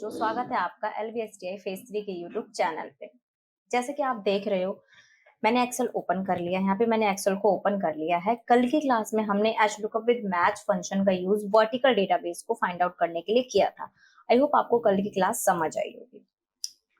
बच्चों, स्वागत है आपका LVSTI फेज 3 के यूट्यूब चैनल पे। जैसे कि आप देख रहे हो, मैंने एक्सेल ओपन कर लिया है। यहाँ पे मैंने एक्सेल को ओपन कर लिया है। कल की क्लास में हमने HLOOKUP विद मैच फंक्शन का यूज वर्टिकल डेटाबेस को फाइंड आउट करने के लिए किया था। आई होप आपको कल की क्लास समझ आई होगी।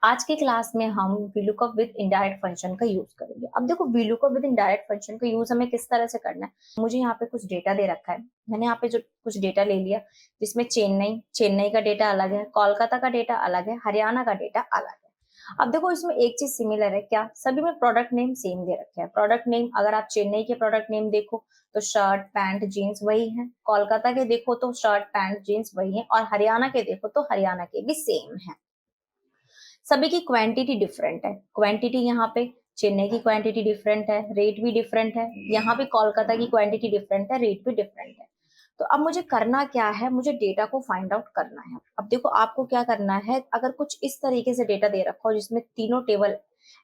आज की क्लास में हम VLOOKUP विद इनडायरेक्ट फंक्शन का यूज करेंगे। अब देखो, VLOOKUP विद इनडायरेक्ट फंक्शन का यूज हमें किस तरह से करना है। मुझे यहाँ पे कुछ डेटा दे रखा है। मैंने यहाँ पे जो कुछ डेटा ले लिया, जिसमें चेन्नई का डेटा अलग है, कोलकाता का डेटा अलग है, हरियाणा का डेटा अलग है। अब देखो, इसमें एक चीज सिमिलर है। क्या? सभी में प्रोडक्ट नेम सेम दे रखे हैं। प्रोडक्ट नेम, अगर आप चेन्नई के प्रोडक्ट नेम देखो तो शर्ट पैंट जीन्स वही है, कोलकाता के देखो तो शर्ट पैंट जीन्स वही है, और हरियाणा के देखो तो हरियाणा के भी सेम है। सभी की क्वांटिटी डिफरेंट है। क्वांटिटी यहाँ पे चेन्नई की क्वांटिटी डिफरेंट है, रेट भी डिफरेंट है। यहाँ पे कोलकाता की क्वांटिटी डिफरेंट है, रेट भी डिफरेंट है। तो अब मुझे करना क्या है, मुझे डेटा को फाइंड आउट करना है। अब देखो, आपको क्या करना है, अगर कुछ इस तरीके से डेटा दे रखा हो जिसमें तीनों टेबल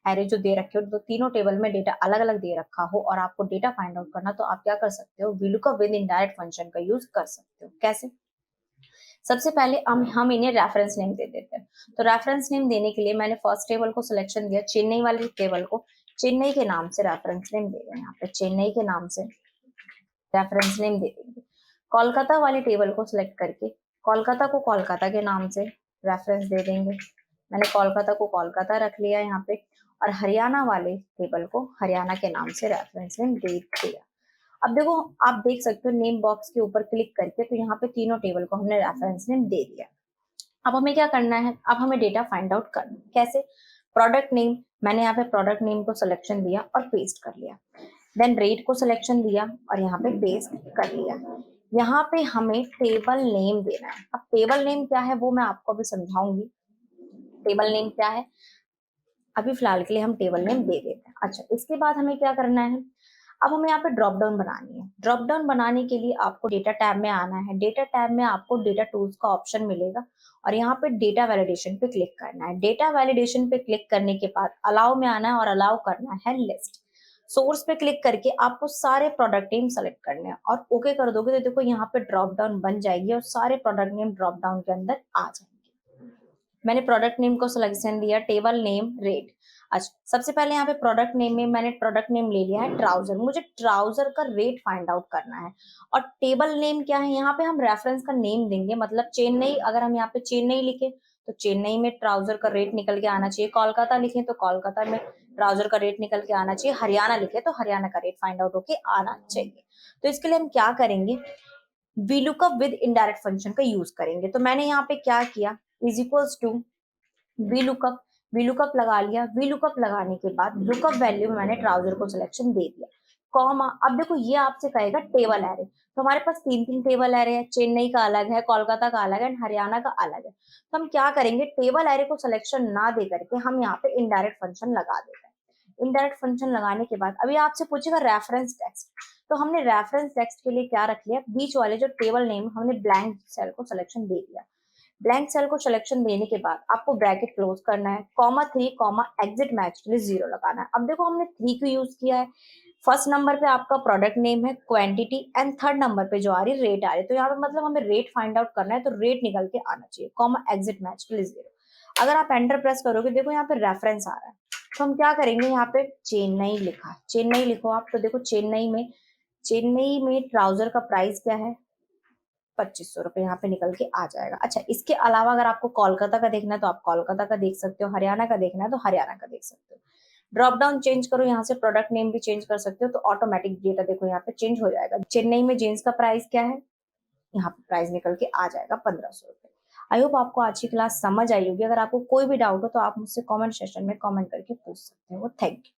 एरे जो दे रखे हो, तो तीनों टेबल में डेटा अलग अलग दे रखा हो और आपको डेटा फाइंड आउट करना, तो आप क्या कर सकते हो, VLOOKUP विद इनडायरेक्ट फंक्शन का यूज कर सकते हो। कैसे? सबसे पहले हम इन्हें रेफरेंस नेम दे देते हैं। तो रेफरेंस नेम देने के लिए मैंने फर्स्ट टेबल को सिलेक्शन दिया, चेन्नई वाले टेबल को चेन्नई के नाम से रेफरेंस नेम दे रहे हैं। यहाँ पे चेन्नई के नाम से रेफरेंस नेम दे देंगे। कोलकाता वाले टेबल को सिलेक्ट करके कोलकाता को कोलकाता के नाम से रेफरेंस दे देंगे। मैंने कोलकाता को कोलकाता रख लिया यहाँ पे, और हरियाणा वाले टेबल को हरियाणा के नाम से रेफरेंस नेम दे दिया। अब देखो, आप देख सकते हो नेम बॉक्स के ऊपर क्लिक करके, तो यहाँ पे तीनों टेबल को हमने रेफरेंस नेम दे दिया। अब हमें क्या करना है, अब हमें डेटा फाइंड आउट करना है। कैसे? प्रोडक्ट नेम, मैंने यहाँ पे प्रोडक्ट नेम को सिलेक्शन दिया और पेस्ट कर लिया। देन रेट को सिलेक्शन दिया और यहाँ पे पेस्ट कर लिया। यहाँ पे हमें टेबल नेम देना है। अब टेबल नेम क्या है वो मैं आपको अभी समझाऊंगी। टेबल नेम क्या है, अभी फिलहाल के लिए हम टेबल नेम दे देते हैं। अच्छा, इसके बाद हमें क्या करना है, अब हमें यहाँ पे ड्रॉप डाउन बनानी है। ड्रॉप डाउन बनाने के लिए आपको डेटा टैब में आना है। डेटा टैब में आपको डेटा टूल्स का ऑप्शन मिलेगा और यहाँ पे डेटा वैलिडेशन पे क्लिक करना है। डेटा वैलिडेशन पे क्लिक करने के बाद अलाउ में आना है और अलाउ करना है लिस्ट। सोर्स पे क्लिक करके आपको सारे प्रोडक्ट नेम सेलेक्ट करने हैं और ओके कर दोगे तो देखो यहाँ पे ड्रॉप डाउन बन जाएगी और सारे प्रोडक्ट नेम ड्रॉप डाउन के अंदर आ जाएंगे। मैंने प्रोडक्ट नेम को सिलेक्शन दिया, टेबल नेम, रेट। अच्छा, सबसे पहले यहाँ पे प्रोडक्ट नेम में मैंने प्रोडक्ट नेम ले लिया है ट्राउजर। मुझे ट्राउजर का रेट फाइंड आउट करना है। और टेबल नेम क्या है, यहाँ पे हम रेफरेंस का नेम देंगे। मतलब चेन्नई, अगर हम यहाँ पे चेन्नई लिखे तो चेन्नई में ट्राउजर का रेट निकल के आना चाहिए। कोलकाता लिखे तो कोलकाता में ट्राउजर का रेट निकल के आना चाहिए। हरियाणा लिखे तो हरियाणा का रेट फाइंड आउट होके आना चाहिए। तो इसके लिए हम क्या करेंगे, VLOOKUP विद इनडायरेक्ट फंक्शन का यूज करेंगे। तो मैंने यहाँ पे क्या किया, is equals to VLOOKUP, VLOOKUP लगा लिया। VLOOKUP लगाने के बाद लुकअप वैल्यू में मैंने ट्राउजर को सिलेक्शन दे दिया, कॉमा। अब देखो, ये आपसे कहेगा टेबल एरे। तो हमारे पास तीन तीन टेबल एरे है, चेन्नई का अलग है, कोलकाता का अलग है, हरियाणा का अलग है। तो हम क्या करेंगे, टेबल एरे को सिलेक्शन ना दे करके हम यहाँ पे इनडायरेक्ट फंक्शन लगा देते हैं। इनडायरेक्ट फंक्शन लगाने के बाद अभी आपसे पूछेगा रेफरेंस टेक्स्ट। तो हमने रेफरेंस टेक्स्ट के लिए क्या रख लिया, बीच वाले जो टेबल नेम, हमने ब्लैंक सेल को सिलेक्शन दे दिया। ब्लैंक सेल को सिलेक्शन देने के बाद आपको ब्रैकेट क्लोज करना है, कॉमा 3 कॉमा एग्जिट मैच के लिए 0 लगाना है। अब देखो, हमने 3 को यूज किया है। फर्स्ट नंबर पे आपका प्रोडक्ट नेम है, क्वांटिटी, एंड थर्ड नंबर पे जो आ रही रेट आ रही है। तो यहाँ पे मतलब हमें रेट फाइंड आउट करना है, तो रेट निकल के आना चाहिए, कॉमा एग्जिट मैच के लिए 0। अगर आप एंटर प्रेस करोगे, देखो यहाँ पे रेफरेंस आ रहा है। तो हम क्या करेंगे, यहाँ पे चेन्नई लिखा, चेन्नई लिखो आप। तो देखो, चेन्नई में ट्राउजर का प्राइस क्या है, 2500 रुपए यहाँ पे निकल के आ जाएगा। अच्छा, इसके अलावा अगर आपको कोलकाता का देखना है तो आप कोलकाता का देख सकते हो, हरियाणा का देखना है तो हरियाणा का देख सकते हो। ड्रॉप डाउन चेंज करो, यहाँ से प्रोडक्ट नेम भी चेंज कर सकते हो, तो ऑटोमेटिक डेटा देखो यहाँ पे चेंज हो जाएगा। चेन्नई में जींस का प्राइस क्या है, यहाँ पे प्राइस निकल के आ जाएगा 1500 रुपए। आई होप आपको आज की क्लास समझ आई होगी। अगर आपको कोई भी डाउट हो तो आप मुझसे कॉमेंट सेक्शन में कॉमेंट करके पूछ सकते हो। Thank you.